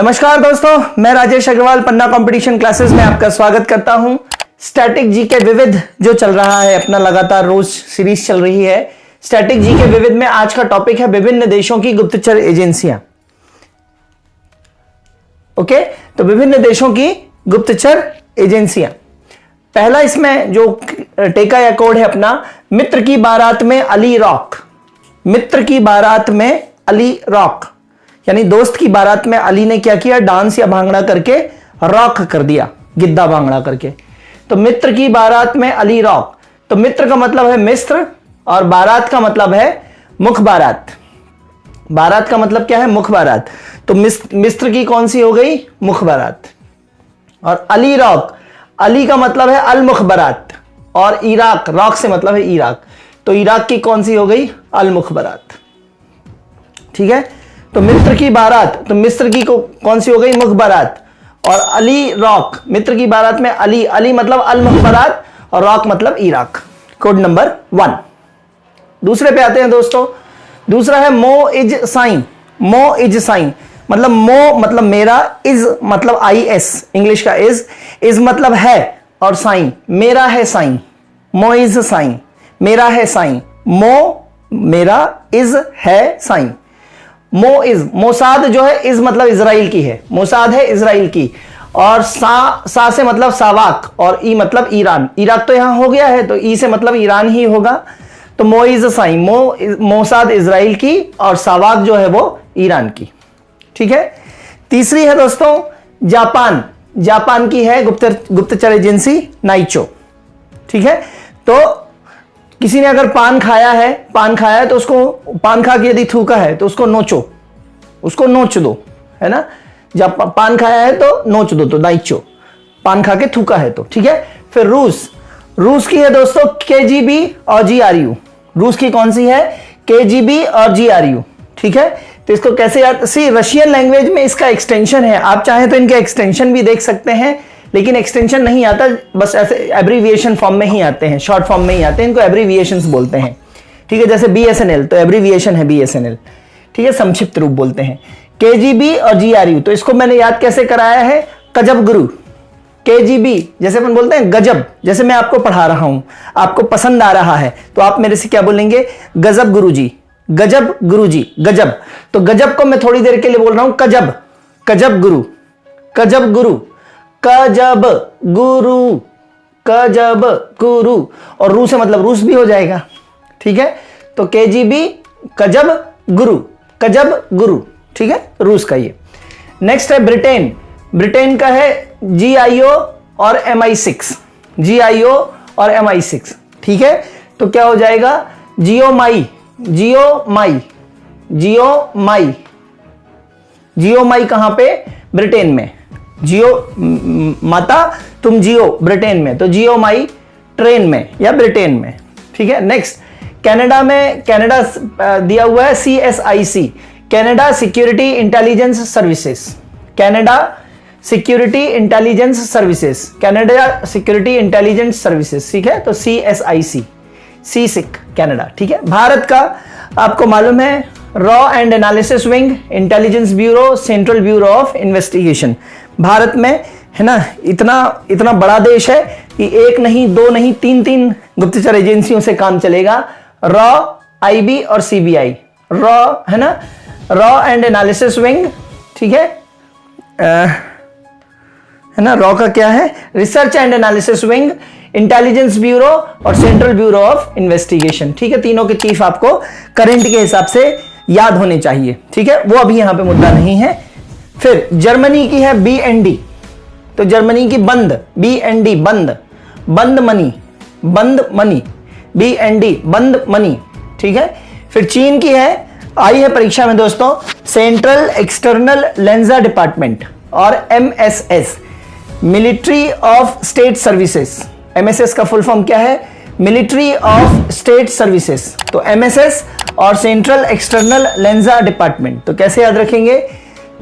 नमस्कार दोस्तों, मैं राजेश अग्रवाल पन्ना कंपटीशन क्लासेस में आपका स्वागत करता हूं। स्टैटिक जी के विविध जो चल रहा है अपना लगातार रोज सीरीज चल रही है। स्टैटिक जी के विविध में आज का टॉपिक है विभिन्न देशों की गुप्तचर एजेंसियां। ओके, तो विभिन्न देशों की गुप्तचर एजेंसियां। पहला इसमें जो टेका या कोड है अपना, मित्र की बारात में अली रॉक। मित्र की बारात में अली रॉक यानी दोस्त की बारात में अली ने क्या किया, डांस या भांगड़ा करके रॉक कर दिया, गिद्दा भांगड़ा करके। तो मित्र की बारात में अली रॉक। तो मित्र का मतलब है मिस्र और बारात का मतलब है मुख बारात। बारात का मतलब क्या है, मुख बारात। तो मिस्र की कौन सी हो गई, मुख बारात। और अली रॉक, अली का मतलब है अल मुख बारात। और इराक, रॉक से मतलब है इराक, तो इराक की कौन सी हो गई, अल मुख बारात। ठीक है, तो मित्र की बारात, तो मिस्र की कौन सी हो गई, मुख बारात। और अली रॉक, मित्र की बारात में अली, अली मतलब अल मुख बारात और रॉक मतलब इराक। Code number 1। दूसरे पे आते हैं दोस्तों। दूसरा है मो इज साइन। मो इज साइन मतलब मो मतलब मेरा, इज मतलब IS, इंग्लिश का इज मतलब है, और साइन मेरा है साइन। मो इज साइन, मेरा है साइन। मो मेरा, इज है साइन। मो इज, मोसाद जो है, इज मतलब इजराइल की है, मोसाद है इजराइल की। और सा से मतलब सावाक, और ई मतलब ईरान। इराक तो यहां हो गया है, तो ई से मतलब ईरान ही होगा। तो मो इज साइन, मोसाद इजराइल की और सावाक जो है वो ईरान की। ठीक है। तीसरी है दोस्तों जापान। जापान की है गुप्तचर एजेंसी नाइचो। ठीक है, तो किसी ने अगर पान खाया है तो उसको, पान खा के यदि थूका है तो उसको नोचो, उसको नोच दो, है ना। जब पान खाया है तो नोच दो, तो नाइचो। पान खा के थूका है तो। ठीक है। फिर रूस, रूस की है दोस्तों KGB और GRU। रूस की कौन सी है, KGB और GRU। ठीक है, तो इसको कैसे याद, सी रशियन लैंग्वेज में इसका एक्सटेंशन है, आप चाहें तो इनके एक्सटेंशन भी देख सकते हैं, लेकिन एक्सटेंशन नहीं आता, बस ऐसे एब्रीविएशन फॉर्म में ही आते हैं, शॉर्ट फॉर्म में ही आते हैं, इनको एब्रीविएशंस बोलते हैं। ठीक है, जैसे BSNL तो एब्रीविएशन है BSNL। ठीक है, संक्षिप्त रूप बोलते हैं। KGB और GRU, तो इसको मैंने याद कैसे कराया है, गजब गुरु। KGB जैसे अपन बोलते हैं गजब, जैसे मैं आपको पढ़ा रहा हूं, आपको पसंद आ रहा है तो आप मेरे से क्या बोलेंगे, गजब गुरुजी, गजब गुरुजी, गजब। तो गजब को मैं थोड़ी देर के लिए बोल रहा हूं कजब, कजब गुरु, कजब गुरु, कजब गुरु, कजब गुरु। और रू से मतलब रूस भी हो जाएगा। ठीक है, तो KGB कजब गुरु, कजब गुरु। ठीक है, रूस का ये। नेक्स्ट है ब्रिटेन। ब्रिटेन का है GIO और MI6, GIO और MI6। ठीक है, तो क्या हो जाएगा, जियो माई, जियो माई, जियो माई। जियो माई कहां पे, ब्रिटेन में। जियो माता तुम जियो ब्रिटेन में, तो जियो माई ट्रेन में या ब्रिटेन में। ठीक है। नेक्स्ट कनाडा में, कनाडा दिया हुआ है CSIC, Canada security intelligence services. Canada security intelligence services, Canada security intelligence services. ठीक है, तो CSIC, CSIC कनाडा। ठीक है। भारत का आपको मालूम है raw and analysis wing, intelligence bureau, central bureau of investigation. Bharat में है ना, इतना बड़ा देश है कि एक नहीं, दो नहीं, तीन गुप्तचर एजेंसियों से काम चलेगा। रॉ, IB और CBI। रॉ है ना, रॉ एंड एनालिसिस विंग। ठीक है, है ना। रॉ का क्या है, research and analysis wing, intelligence bureau और सेंट्रल ब्यूरो ऑफ इन्वेस्टिगेशन। ठीक है, तीनों के चीफ आपको करंट के हिसाब से याद होने चाहिए। ठीक है, वो अभी यहां पे मुद्दा नहीं है। फिर जर्मनी की है BND, तो जर्मनी की बंद, BND बंद, बंद मनी, बंद मनी, BND बंद मनी। ठीक है। फिर चीन की है, आई है परीक्षा में दोस्तों, सेंट्रल एक्सटर्नल लेंजा डिपार्टमेंट और MSS, military of state services. MSS का फुल फॉर्म क्या है, मिलिट्री ऑफ स्टेट सर्विसेज। तो MSS और सेंट्रल एक्सटर्नल लेंजा डिपार्टमेंट। तो कैसे याद रखेंगे,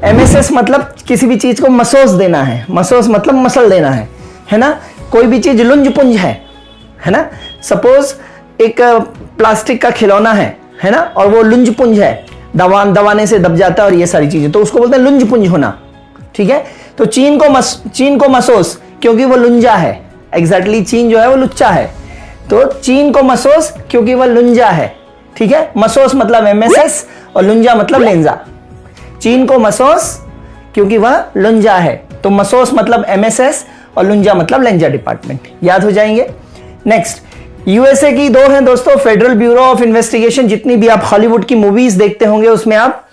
MSS मतलब किसी भी चीज को मसोस देना है, मसोस मतलब मसल देना है ना। कोई भी चीज लुंज पुंज है ना। सपोज एक प्लास्टिक का खिलौना है ना, और वो लुंज पुंज है, दबाने से दब जाता है और ये सारी चीजें, तो उसको बोलते हैं लुंज पुंज होना। ठीक है। तो चीन को मसोस क्योंकि वो लुंजा है। एग्जैक्टली चीन जो है वो लुच्चा है, तो चीन को मसोस क्योंकि वह लुंजा है, ठीक है। मसोस मतलब एमएसएस और लुंजा मतलब लेंजा। चीन को मसोस क्योंकि वह लुंजा है, तो मसोस मतलब एमएसएस और लुंजा मतलब लेंजा डिपार्टमेंट, याद हो जाएंगे। नेक्स्ट, यूएसए की दो हैं दोस्तों, फेडरल ब्यूरो ऑफ इन्वेस्टिगेशन। जितनी भी आप हॉलीवुड की मूवीज देखते होंगे उसमें आप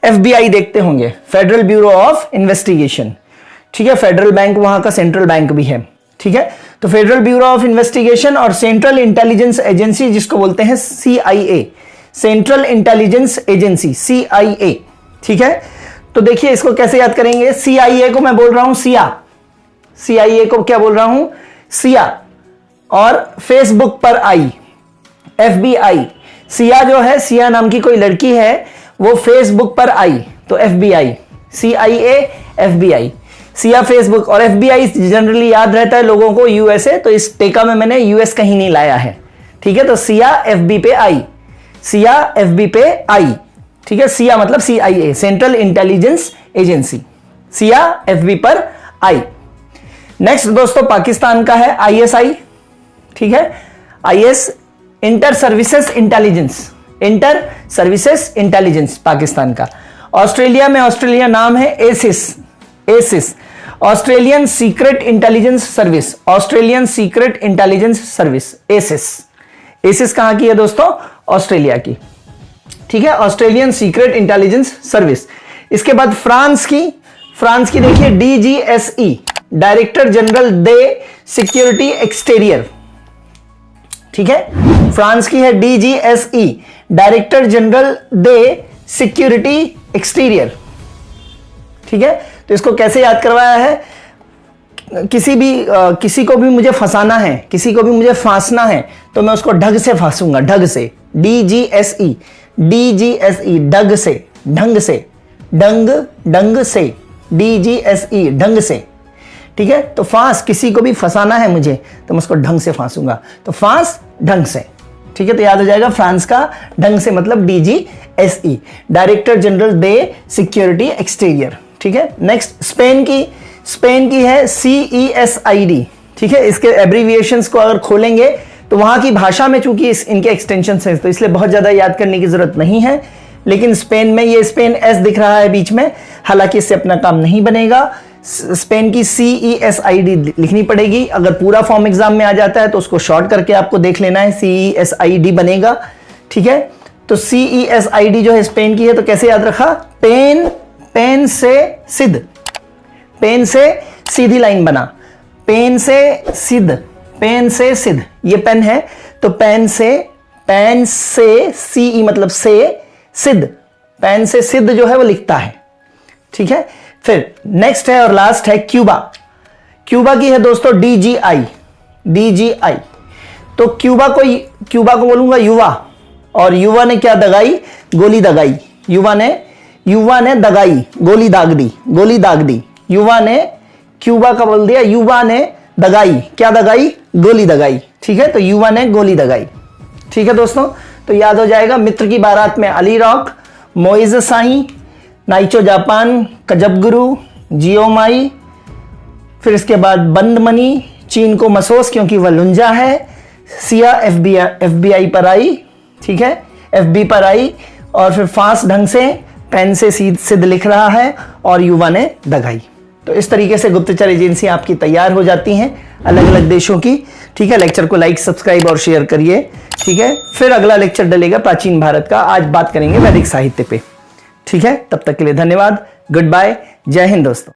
एफबीआई देखते होंगे, फेडरल ब्यूरो ऑफ इन्वेस्टिगेशन, ठीक है। फेडरल बैंक वहां का सेंट्रल बैंक भी है, ठीक है। तो फेडरल ब्यूरो ऑफ इन्वेस्टिगेशन और सेंट्रल इंटेलिजेंस एजेंसी जिसको बोलते हैं CIA, central intelligence agency CIA, ठीक है। तो देखिए इसको कैसे याद करेंगे। सीआईए को मैं बोल रहा हूं सिया, सीआईए को क्या बोल रहा हूं, सिया। और फेसबुक पर आई एफबीआई। सिया जो है, सिया नाम की कोई लड़की है, वो फेसबुक पर आई, तो FBI, CIA FBI. Siya Facebook और एफबीआई जनरली याद रहता है लोगों को यूएसए, तो इस टेका में मैंने यूएस कहीं नहीं लाया है, ठीक है। तो सिया एफबी पे आई, सिया एफबी पे आई, ठीक है। सिया मतलब CIA, central intelligence agency, Siya FB पर आई। नेक्स्ट दोस्तों पाकिस्तान का है आईएसआई, ठीक है। IS Inter Services Intelligence, Inter Services Intelligence Pakistan का। ऑस्ट्रेलिया में, ऑस्ट्रेलिया नाम है ASIS, ASIS Australian Secret Intelligence Service, Australian Secret Intelligence Service ASIS. ASIS कहां की है दोस्तों, ऑस्ट्रेलिया की, ठीक है, ऑस्ट्रेलियन सीक्रेट इंटेलिजेंस सर्विस। इसके बाद फ्रांस की, फ्रांस की देखिए डीजीएसई, डायरेक्टर जनरल दे सिक्योरिटी एक्सटीरियर, ठीक है। फ्रांस की है डीजीएसई, डायरेक्टर जनरल दे सिक्योरिटी एक्सटीरियर, ठीक है। तो इसको कैसे याद करवाया है, किसी को भी मुझे फंसाना है, किसी को भी मुझे फांसना है, तो मैं उसको ढंग से फांसूंगा, ढंग से, डीजीएसई, डीजीएसई ढंग से, ढंग से, ढंग से, डीजीएसई ढंग से, ठीक है। तो फांस, किसी को भी फंसाना है मुझे तो मैं उसको ढंग से फांसूंगा, तो फांस ढंग से, ठीक है। तो याद हो जाएगा फ्रांस का ढंग से मतलब डीजीएसई, डायरेक्टर जनरल दे सिक्योरिटी एक्सटीरियर, ठीक है। नेक्स्ट स्पेन की, स्पेन की है सीईएसआईडी, ठीक है। इसके एब्रीविएशंस को अगर खोलेंगे तो वहां की भाषा में चूंकि इनके एक्सटेंशन है तो इसलिए बहुत ज्यादा याद करने की जरूरत नहीं है, लेकिन स्पेन में ये स्पेन एस दिख रहा है बीच में, हालांकि इससे अपना काम नहीं बनेगा। स्पेन की सीईएसआईडी लिखनी पड़ेगी, अगर पूरा फॉर्म एग्जाम में आ जाता है तो उसको शॉर्ट करके आपको देख लेना है, सीईएसआईडी बनेगा, ठीक है। तो सीईएसआईडी जो है स्पेन की है, तो कैसे याद रखा, पेन, पेन से सिद्ध, पेन से सीधी लाइन बना, पेन से सिद्ध, पेन से सिद्ध, ये पेन है तो पेन से सीई मतलब से, सिद्ध, पेन से सिद्ध जो है वो लिखता है, ठीक है। फिर नेक्स्ट है और लास्ट है क्यूबा, क्यूबा की है दोस्तों डीजीआई, डीजीआई। तो क्यूबा को बोलूंगा युवा, और युवा ने क्या दगाई, गोली दगाई, युवा ने दगाई, गोली दाग दी, गोली दाग दी, युवा ने, क्यूबा का बोल दिया, युवा ने दगाई, क्या दगाई, गोली दगाई, ठीक है। तो युवा ने गोली दगाई, ठीक है दोस्तों। तो याद हो जाएगा मित्र की बारात में Ali rock, Moiz Sai, Naicho Japan, कजबगुरु, जियोमाई, फिर इसके बाद बंद मनी, चीन को मसोस क्योंकि वह लुंजा है, सिया एफबीआई पर आई, ठीक है, एफबी पर आई, और फिर फांस ढंग से, पेन से सिद्ध लिख रहा है, और युवा ने दगाई। तो इस तरीके से गुप्तचर एजेंसी आपकी तैयार हो जाती हैं अलग अलग देशों की, ठीक है। लेक्चर को लाइक, सब्सक्राइब और शेयर करिए, ठीक है। फिर अगला लेक्चर डलेगा प्राचीन भारत का, आज बात करेंगे वैदिक साहित्य पे, ठीक है। तब तक के लिए धन्यवाद, गुड बाय, जय हिंद दोस्तों।